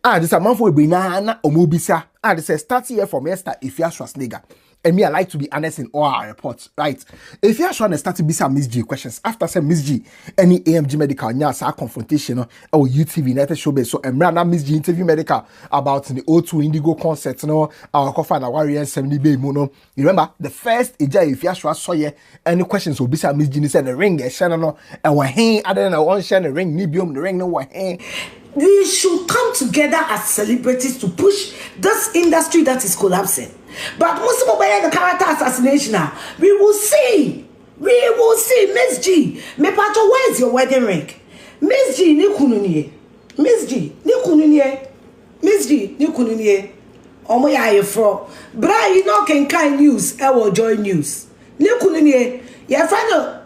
This a man for na omubisa. This a start here from Esther if you are Schwarzenegger. And me, I like to be honest in all our reports, right? If you are trying to start to be some MzGee questions, after some MzGee, any AMG medical, nyas our confrontation or UTV United Showbiz. So, and random MzGee interview medical about the O2 Indigo concert, our coffee and warrior 70 bay mono. You remember the first ija if you are sure saw any questions will be some MzGee said the ring, a channel, and one hand, other than one share the ring, nibium, the ring, no one hand. We should come together as celebrities to push this industry that is collapsing. But most of the character assassination, we will see. We will see. MzGee, me pato, where is your wedding ring? MzGee, ni kununye. MzGee, ni kununye. MzGee, ni kununye. Omo ya ye fro. Bra, you know can kind news. I will join news. Ni kununye. Your friend,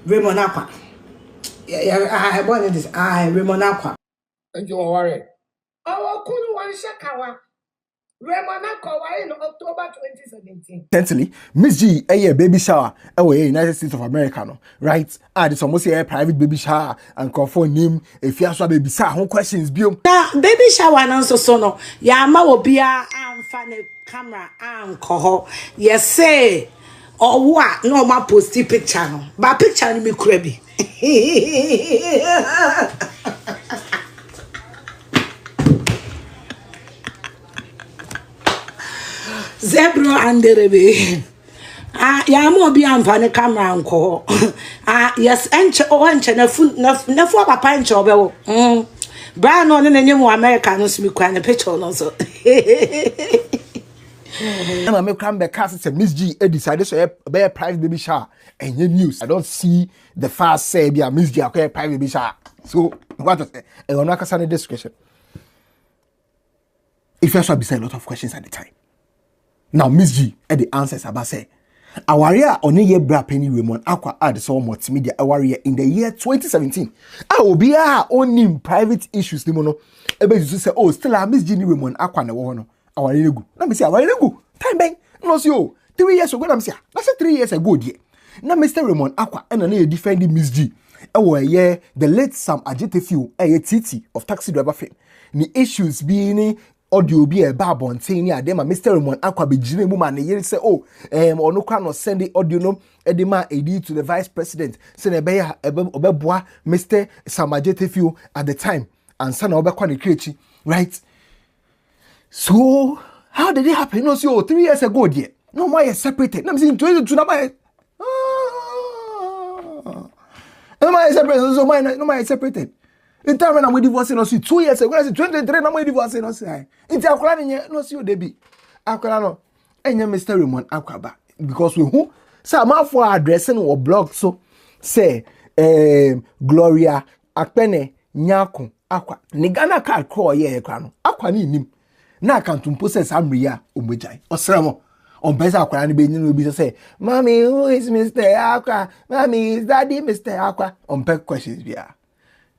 Raymond Acquah. I wanted this. Raymond Acquah. And you are worried. Oh, couldn't one shakawa. Raymond Acquah in October 2017. Essentially, MzGee, a baby shower, United States of America, no, right? It's almost a private baby shower and call name if you have baby shower. Questions, Bill. Baby shower and so no. Yama will be a funny camera and call. Yes, say. Or what? No, my posty picture, no. But picture me crabby. Zebra and the rebe. Yamo be on funny camera and call. Yes, enche never papa and chobel. Brown on the new Americans me crying a picture also. And I make come back cast MzGee decided to be a private baby shower and your news. I don't see the fast say be a MzGee a private baby shower. So what is it? And I'm not concerned discretion. If you should be saying a lot of questions at the time. Now MzGee and the answers about say a warrior on a year bra penny Raymond Acquah add so much media a warrior in the year 2017. I will be our own private issues. The mono able to say, oh, still a MzGee Raymond Acquah na wono. Our illegal. Let me say, our illegal. Time bang. No, so 3 years ago, I'm saying, that's 3 years ago, dear. Now, Mr. Raymond Acquah and I defending MzGee. Yeah, the late Sam Adjetefew, a TT of taxi driver fame. The issues being audio be a bab on saying, yeah, them Mr. Raymond Acquah be Jimmy woman. They say, oh, or no can not send the audio no edema AD to the vice president. Send a bear obeboa Mr. Sam Adjetefew at the time and son of Obekwa right? So, how did it happen? No, so 3 years ago, dear. No, why is separated? I'm saying 22 na my. No, my separated. So, no, my separated. In time when I'm divorcing, no, see 2 years ago, I said 23, no, my divorcing, no, see. In time, no, see, Debbie. Akwano, and Mr. Raymond Acquah, because we who? So, I'm for addressing or blog, so say, Gloria, Akpene, Nyako, Acquah. Nigana card call, yeah, Crano. Acquah ni nim. Na can't process Amria, Umwejai, or Seramo. On Beza Aquan, will be to say, Mommy, who is Mr. Acquah? Mommy, is Daddy Mr. Acquah? On pet questions, yeah.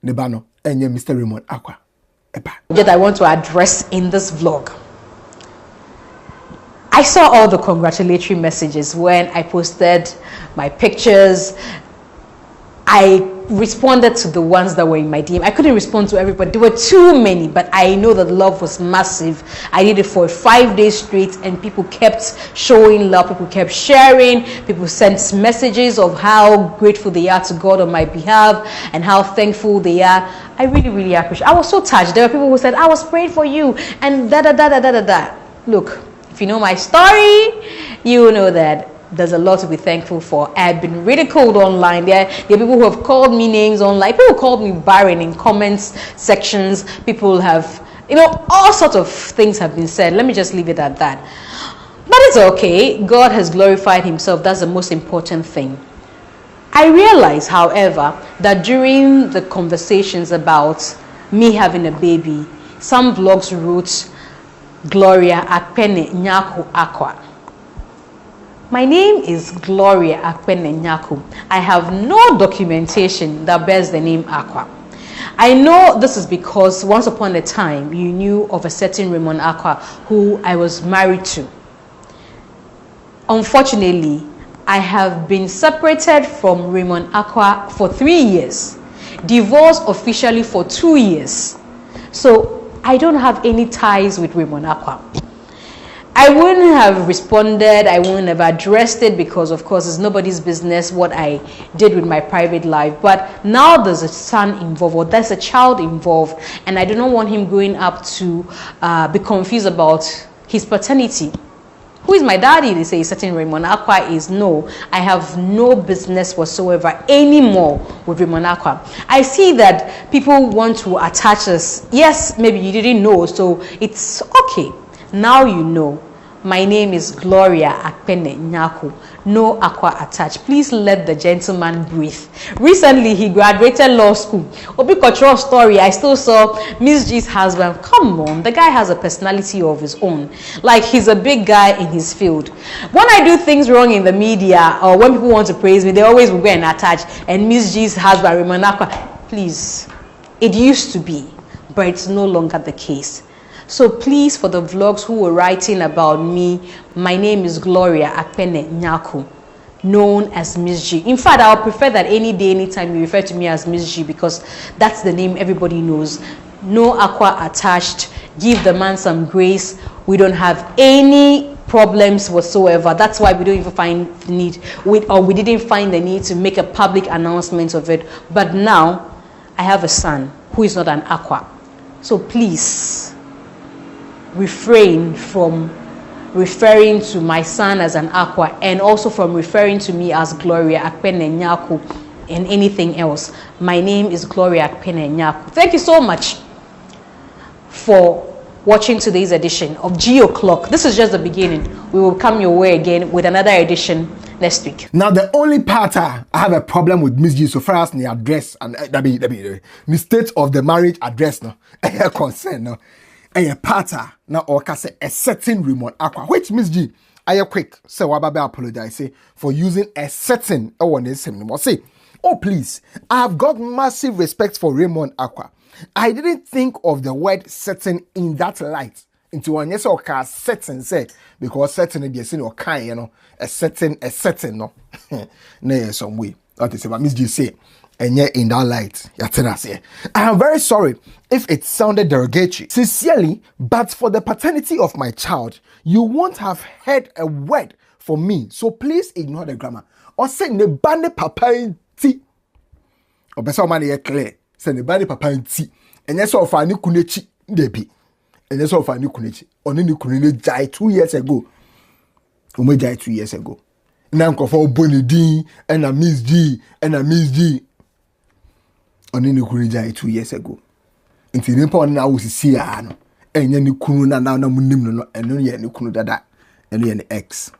Nebano, and your Mr. Raymond Acquah. That I want to address in this vlog. I saw all the congratulatory messages when I posted my pictures. I responded to the ones that were in my DM. I couldn't respond to everybody. There were too many, but I know that love was massive. I did it for 5 days straight, and people kept showing love. People kept sharing. People sent messages of how grateful they are to God on my behalf and how thankful they are. I really, really appreciate it. I was so touched. There were people who said, I was praying for you, and da-da-da-da-da-da-da. Look, if you know my story, you know that there's a lot to be thankful for. I've been ridiculed online. There are people who have called me names online. People called me barren in comments sections. People have, all sorts of things have been said. Let me just leave it at that. But it's okay. God has glorified himself. That's the most important thing. I realize, however, that during the conversations about me having a baby, some vlogs wrote Gloria Akpene Nyako Acquah. My name is Gloria Akpene Nyako. I have no documentation that bears the name Acquah. I know this is because once upon a time you knew of a certain Raymond Acquah who I was married to. Unfortunately, I have been separated from Raymond Acquah for 3 years, divorced officially for 2 years. So I don't have any ties with Raymond Acquah. I wouldn't have responded, I wouldn't have addressed it because of course it's nobody's business what I did with my private life. But now there's a son involved, or there's a child involved, and I do not want him growing up to be confused about his paternity. Who is my daddy? They say certain Raymond Acquah is. No, I have no business whatsoever anymore with Raymond Acquah. I see that people want to attach us. Yes, maybe you didn't know, so it's okay. Now you know. My name is Gloria Akpene Nyaku. No Acquah attached. Please let the gentleman breathe. Recently, he graduated law school. Obi cultural story. I still saw MzGee's husband. Come on, the guy has a personality of his own. Like he's a big guy in his field. When I do things wrong in the media or when people want to praise me, they always will go and attach. And MzGee's husband, Raymond Acquah. Please, it used to be, but it's no longer the case. So please, for the vlogs who were writing about me, my name is Gloria Akpene Nyaku, known as MzGee. In fact, I would prefer that any day, anytime you refer to me as MzGee because that's the name everybody knows. No Acquah attached. Give the man some grace. We don't have any problems whatsoever. That's why we don't even find the need, we didn't find the need to make a public announcement of it. But now, I have a son who is not an Acquah. So please, refrain from referring to my son as an Acquah and also from referring to me as Gloria Akpene Nyaku and anything else. My name is Gloria Akpene Nyaku. Thank you so much for watching today's edition of G O'Clock. This is just the beginning. We will come your way again with another edition next week. Now, the only part I have a problem with MzGee so far as the address and the state of the marriage address no concern no. A partner now or say a certain Raymond Acquah, which MzGee, I quick say Wababe apologize for using a certain say, oh please, I have got massive respect for Raymond Acquah. I didn't think of the word certain in that light. Into one yes or certain say because certain is or kind, you know, a certain no. No, some way. That is what MzGee say. And yet in that light, I am very sorry if it sounded derogatory. Sincerely, but for the paternity of my child, you won't have heard a word from me. So please ignore the grammar. Or say ne bande papa ti. Or beso man clear. Say ne bande papa ti. And yes of ani kunechi debi. And yes of ani kunechi. Oni ni kunene jai 2 years ago. Ume jai 2 years ago. Nanko for Bonidi and a MzGee. Oni ni kunu jai 2 years ago. Inti nimpa na wo sisi ya no. Enye ni kunu na munim no eno ye ni kunu dada. Eno ye ni ex.